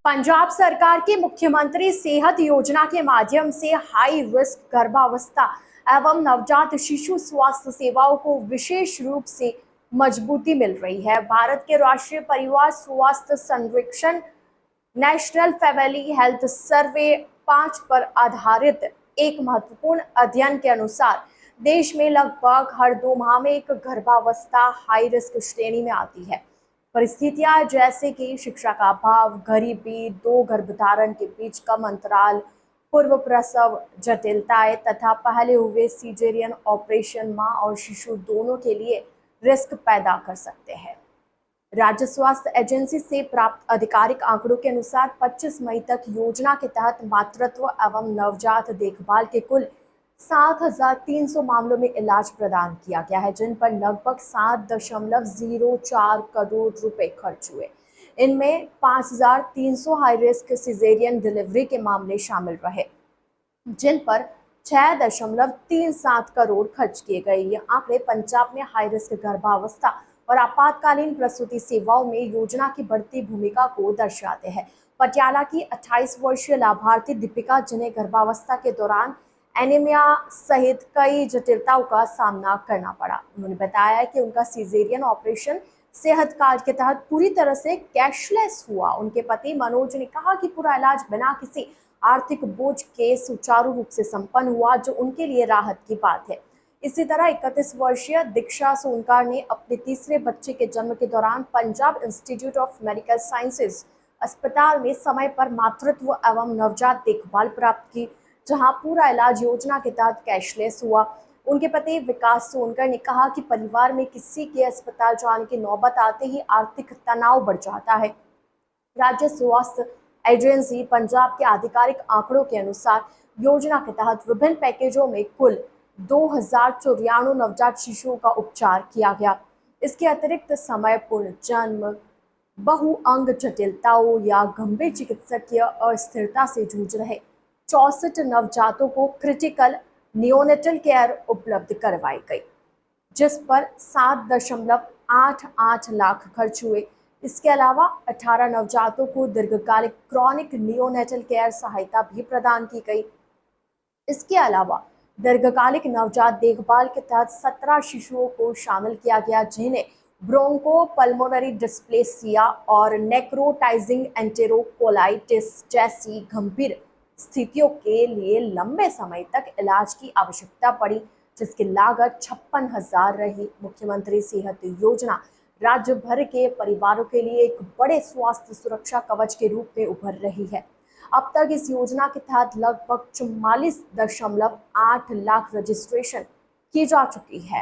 पंजाब सरकार की मुख्यमंत्री सेहत योजना के माध्यम से हाई रिस्क गर्भावस्था एवं नवजात शिशु स्वास्थ्य सेवाओं को विशेष रूप से मजबूती मिल रही है। भारत के राष्ट्रीय परिवार स्वास्थ्य सर्वेक्षण नेशनल फैमिली हेल्थ सर्वे 5 पर आधारित एक महत्वपूर्ण अध्ययन के अनुसार देश में लगभग हर 2 माह में एक गर्भावस्था हाई रिस्क श्रेणी में आती है। परिस्थितियां जैसे कि शिक्षा का अभाव, गरीबी, 2 गर्भधारण के बीच कम अंतराल, पूर्व प्रसव जटिलताएं तथा पहले हुए सीजेरियन ऑपरेशन मां और शिशु दोनों के लिए रिस्क पैदा कर सकते हैं। राज्य स्वास्थ्य एजेंसी से प्राप्त आधिकारिक आंकड़ों के अनुसार 25 मई तक योजना के तहत मातृत्व एवं नवजात देखभाल के कुल 7,300 मामलों में इलाज प्रदान किया गया है, जिन पर लगभग 7.04 करोड़ रुपए खर्च हुए। इनमें 5,300 हाई रिस्क सिजेरियन डिलीवरी के मामले शामिल रहे, जिन पर 6.37 करोड़ खर्च किए गए। ये आंकड़े पंजाब में हाई रिस्क गर्भावस्था और आपातकालीन प्रसूति सेवाओं में योजना की बढ़ती भूमिका को दर्शाते हैं। पटियाला की 28 वर्षीय लाभार्थी दीपिका, जिन्हें गर्भावस्था के दौरान एनीमिया सहित कई जटिलताओं का सामना करना पड़ा, उन्होंने बताया कि उनका सीजेरियन ऑपरेशन सेहत कार्ड के तहत पूरी तरह से कैशलेस हुआ। उनके पति मनोज ने कहा कि पूरा इलाज बिना किसी आर्थिक बोझ के सुचारू रूप से संपन्न हुआ, जो उनके लिए राहत की बात है। इसी तरह 31 वर्षीय दीक्षा सोनकर ने अपने तीसरे बच्चे के जन्म के दौरान Punjab institute of medical sciences अस्पताल में समय पर मातृत्व एवं नवजात देखभाल प्राप्त की, जहां पूरा इलाज योजना के तहत कैशलेस हुआ। उनके पति विकास सोनकर ने कहा कि परिवार में किसी के अस्पताल जाने की नौबत आते ही आर्थिक तनाव बढ़ जाता है। राज्य स्वास्थ्य एजेंसी पंजाब के आधिकारिक आंकड़ों के अनुसार योजना के तहत विभिन्न पैकेजों में कुल 2,094 नवजात शिशुओं का उपचार किया गया। इसके अतिरिक्त समय पूर्ण जन्म, बहुअंग जटिलताओं या गंभीर चिकित्सकीय अस्थिरता से जूझ रहे 64 नवजातों को क्रिटिकल नियोनेटल केयर उपलब्ध करवाई गई, जिस पर 7.88 लाख खर्च हुए। इसके अलावा 18 नवजातों को दीर्घकालिक क्रॉनिक नियोनेटल केयर सहायता भी प्रदान की गई। इसके अलावा दीर्घकालिक नवजात देखभाल के तहत 17 शिशुओं को शामिल किया गया, जिन्हें ब्रोंको पल्मोनरी डिस्प्लेसिया और नेक्रोटाइजिंग एंटेरोकोलाइटिस जैसी गंभीर स्थितियों के लिए लंबे समय तक इलाज की आवश्यकता पड़ी, जिसकी लागत 56,000 रही। मुख्यमंत्री सेहत योजना राज्य भर के परिवारों के लिए एक बड़े स्वास्थ्य सुरक्षा कवच के रूप में उभर रही है। अब तक इस योजना के तहत लगभग 44.8 लाख रजिस्ट्रेशन की जा चुकी है।